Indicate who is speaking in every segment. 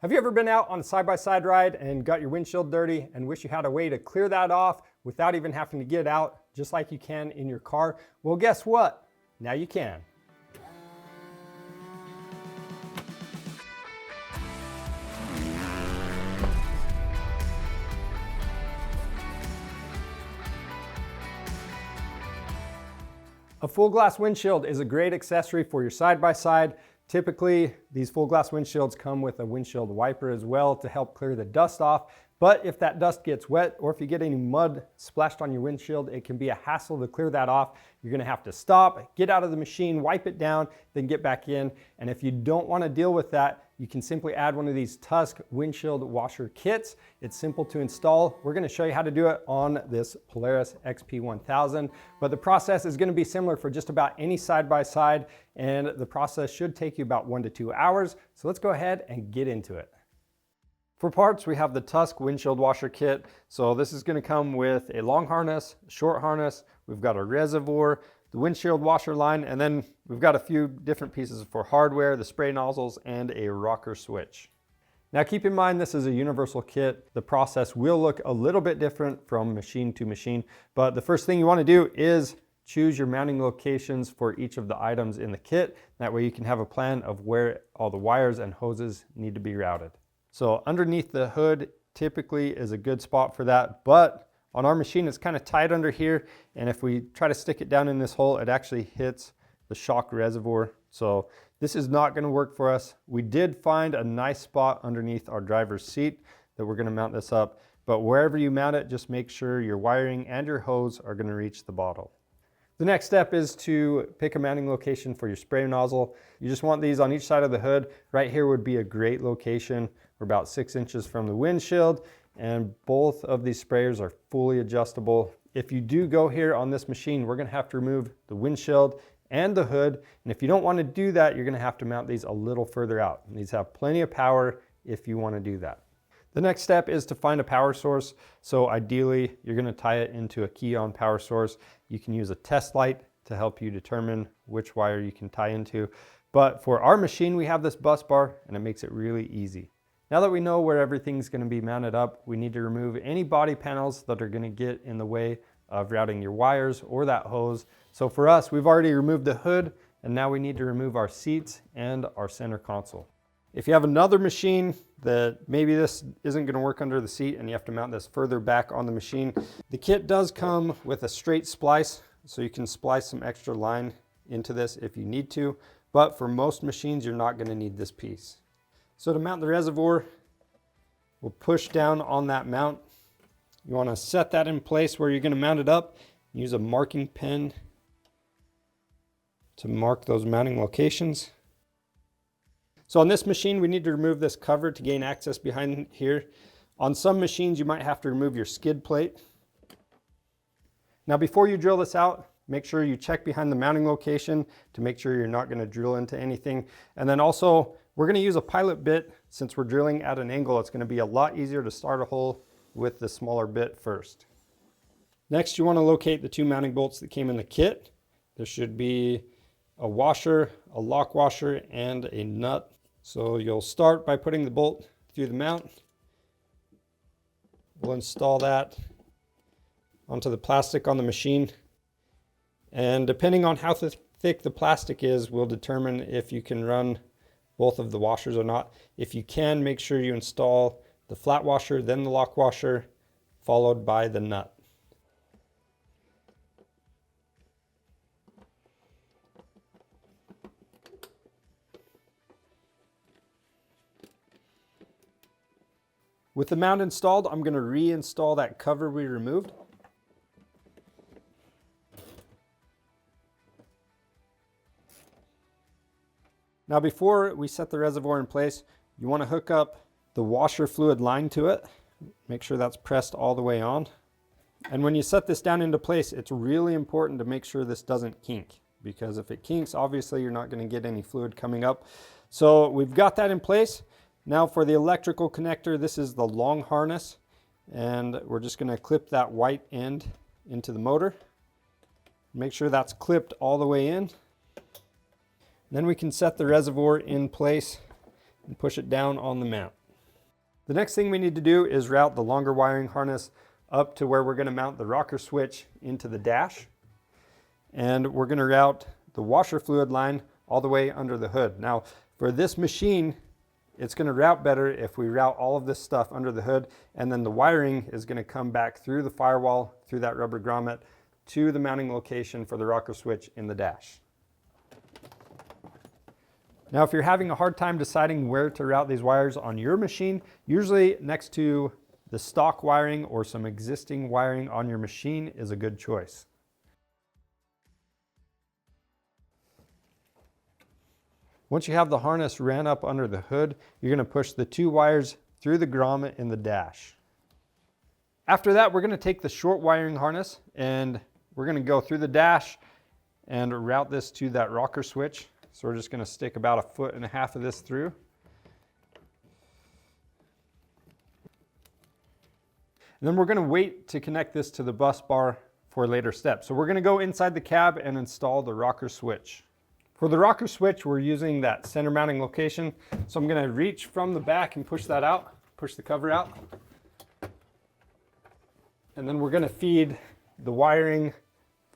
Speaker 1: Have you ever been out on a side-by-side ride and got your windshield dirty and wish you had a way to clear that off without even having to get out, just like you can in your car? Well, guess what? Now you can. A full glass windshield is a great accessory for your side-by-side. Typically, these full glass windshields come with a windshield wiper as well to help clear the dust off. But if that dust gets wet or if you get any mud splashed on your windshield, it can be a hassle to clear that off. You're gonna have to stop, get out of the machine, wipe it down, then get back in. And if you don't wanna deal with that, you can simply add one of these Tusk Windshield Washer Kits. It's simple to install. We're gonna show you how to do it on this Polaris XP1000, but the process is gonna be similar for just about any side-by-side, and the process should take you about 1 to 2 hours. So let's go ahead and get into it. For parts, we have the Tusk Windshield Washer Kit. So this is gonna come with a long harness, short harness, we've got a reservoir, the windshield washer line, and then we've got a few different pieces for hardware, the spray nozzles, and a rocker switch. Now keep in mind, this is a universal kit. The process will look a little bit different from machine to machine, but the first thing you wanna do is choose your mounting locations for each of the items in the kit. That way you can have a plan of where all the wires and hoses need to be routed. So underneath the hood typically is a good spot for that, but on our machine it's kind of tight under here, and if we try to stick it down in this hole, it actually hits the shock reservoir. So this is not going to work for us. We did find a nice spot underneath our driver's seat that we're going to mount this up, but wherever you mount it, just make sure your wiring and your hose are going to reach the bottle. The next step is to pick a mounting location for your spray nozzle. You just want these on each side of the hood. Right here would be a great location. We're about 6 inches from the windshield, and both of these sprayers are fully adjustable. If you do go here on this machine, we're gonna have to remove the windshield and the hood. And if you don't want to do that, you're gonna have to mount these a little further out. And these have plenty of power if you want to do that. The next step is to find a power source. So ideally, you're gonna tie it into a key-on power source. You can use a test light to help you determine which wire you can tie into. But for our machine, we have this bus bar, and it makes it really easy. Now that we know where everything's going to be mounted up, we need to remove any body panels that are going to get in the way of routing your wires or that hose. So for us, we've already removed the hood, and now we need to remove our seats and our center console. If you have another machine that maybe this isn't going to work under the seat and you have to mount this further back on the machine, the kit does come with a straight splice, so you can splice some extra line into this if you need to, but for most machines, you're not going to need this piece. So to mount the reservoir, we'll push down on that mount. You want to set that in place where you're going to mount it up. Use a marking pen to mark those mounting locations. So on this machine, we need to remove this cover to gain access behind here. On some machines, you might have to remove your skid plate. Now before you drill this out, make sure you check behind the mounting location to make sure you're not going to drill into anything. And then also, we're going to use a pilot bit. Since we're drilling at an angle, it's going to be a lot easier to start a hole with the smaller bit first. Next, you want to locate the 2 mounting bolts that came in the kit. There should be a washer, a lock washer, and a nut. So you'll start by putting the bolt through the mount. We'll install that onto the plastic on the machine. And depending on how thick the plastic is, will determine if you can run both of the washers or not. If you can, make sure you install the flat washer, then the lock washer, followed by the nut. With the mount installed, I'm going to reinstall that cover we removed. Now before we set the reservoir in place, you want to hook up the washer fluid line to it. Make sure that's pressed all the way on. And when you set this down into place, it's really important to make sure this doesn't kink, because if it kinks, obviously you're not going to get any fluid coming up. So we've got that in place. Now for the electrical connector, this is the long harness, and we're just going to clip that white end into the motor. Make sure that's clipped all the way in. Then we can set the reservoir in place and push it down on the mount. The next thing we need to do is route the longer wiring harness up to where we're going to mount the rocker switch into the dash. And we're going to route the washer fluid line all the way under the hood. Now, for this machine, it's going to route better if we route all of this stuff under the hood, and then the wiring is going to come back through the firewall, through that rubber grommet, to the mounting location for the rocker switch in the dash. Now, if you're having a hard time deciding where to route these wires on your machine, usually next to the stock wiring or some existing wiring on your machine is a good choice. Once you have the harness ran up under the hood, you're going to push the 2 wires through the grommet in the dash. After that, we're going to take the short wiring harness and we're going to go through the dash and route this to that rocker switch. So we're just going to stick about 1.5 feet of this through. And then we're going to wait to connect this to the bus bar for a later step. So we're going to go inside the cab and install the rocker switch. For the rocker switch, we're using that center mounting location. So I'm going to reach from the back and push that out, push the cover out. And then we're going to feed the wiring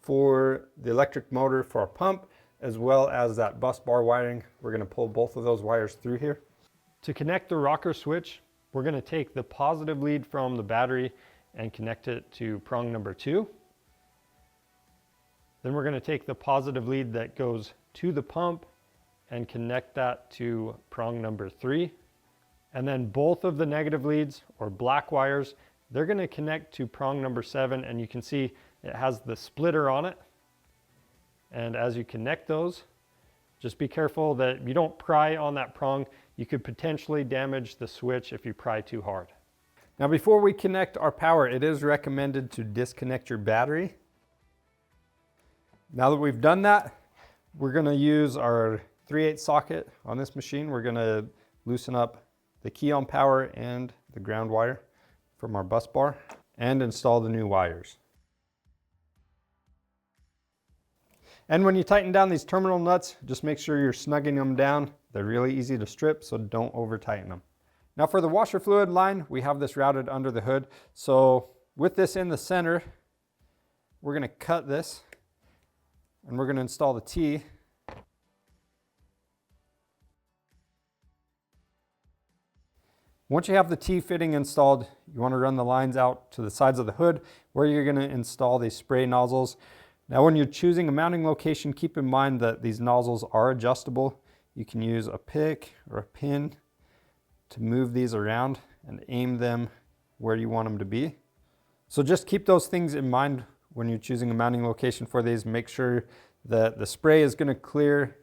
Speaker 1: for the electric motor for our pump, as well as that bus bar wiring. We're going to pull both of those wires through here. To connect the rocker switch, we're going to take the positive lead from the battery and connect it to prong number 2. Then we're going to take the positive lead that goes to the pump and connect that to prong number 3. And then both of the negative leads, or black wires, they're going to connect to prong number 7, and you can see it has the splitter on it. And as you connect those, just be careful that you don't pry on that prong. You could potentially damage the switch if you pry too hard. Now, before we connect our power, it is recommended to disconnect your battery. Now that we've done that, we're going to use our 3/8 socket on this machine. We're going to loosen up the key on power and the ground wire from our bus bar and install the new wires. And when you tighten down these terminal nuts, just make sure you're snugging them down. They're really easy to strip, so don't over tighten them. Now for the washer fluid line, we have this routed under the hood. So with this in the center, we're going to cut this and we're going to install the T. Once you have the T fitting installed, you want to run the lines out to the sides of the hood where you're going to install these spray nozzles. Now when you're choosing a mounting location, keep in mind that these nozzles are adjustable. You can use a pick or a pin to move these around and aim them where you want them to be. So just keep those things in mind when you're choosing a mounting location for these. Make sure that the spray is going to clear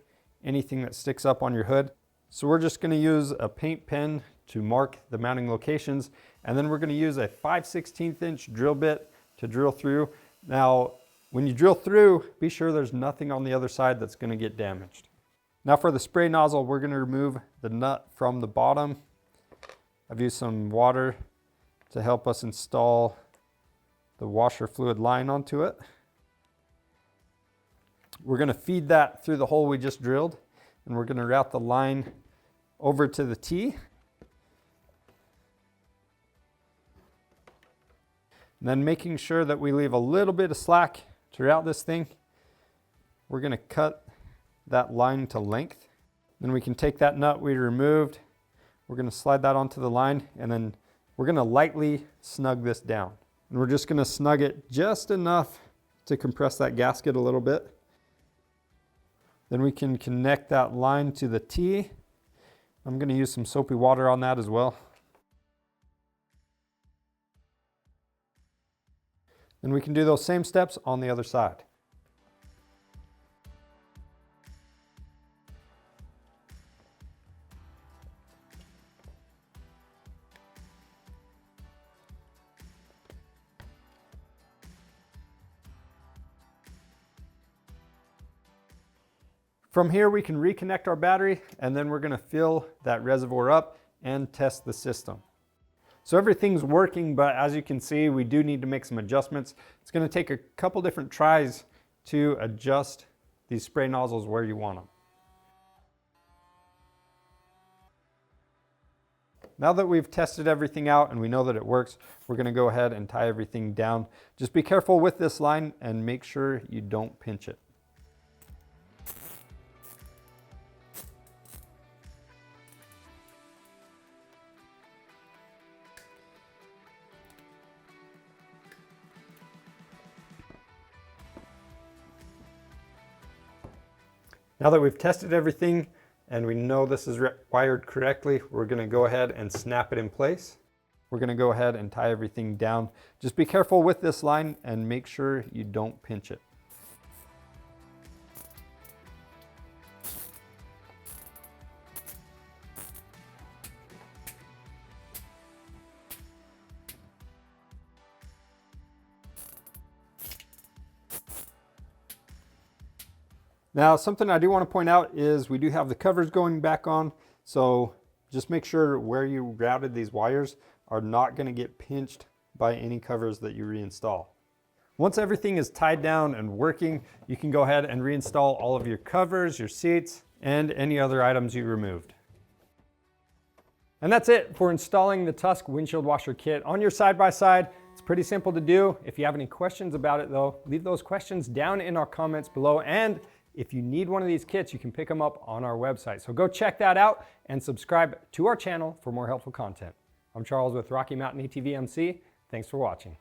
Speaker 1: anything that sticks up on your hood. So we're just going to use a paint pen to mark the mounting locations, and then we're going to use a 5/16 inch drill bit to drill through. Now when you drill through, be sure there's nothing on the other side that's going to get damaged. Now for the spray nozzle, we're going to remove the nut from the bottom. I've used some water to help us install the washer fluid line onto it. We're going to feed that through the hole we just drilled, and we're going to route the line over to the T. And then making sure that we leave a little bit of slack to route this thing, we're going to cut that line to length. Then we can take that nut we removed, we're going to slide that onto the line, and then we're going to lightly snug this down. And we're just going to snug it just enough to compress that gasket a little bit. Then we can connect that line to the T. I'm going to use some soapy water on that as well. Then we can do those same steps on the other side. From here we can reconnect our battery, and then we're going to fill that reservoir up and test the system. So everything's working, but as you can see, we do need to make some adjustments. It's going to take a couple different tries to adjust these spray nozzles where you want them. now that we've tested everything out and we know that it works, we're going to go ahead and tie everything down. Just be careful with this line and make sure you don't pinch it. Now that we've tested everything and we know this is wired correctly, we're going to go ahead and snap it in place. We're going to go ahead and tie everything down. Just be careful with this line and make sure you don't pinch it. Now, something I do want to point out is we do have the covers going back on, so just make sure where you routed these wires are not going to get pinched by any covers that you reinstall. Once everything is tied down and working, you can go ahead and reinstall all of your covers, your seats, and any other items you removed. And that's it for installing the Tusk Windshield Washer Kit on your side-by-side. It's pretty simple to do. If you have any questions about it though, leave those questions down in our comments below, and if you need one of these kits, you can pick them up on our website. So go check that out and subscribe to our channel for more helpful content. I'm Charles with Rocky Mountain ATV MC. Thanks for watching.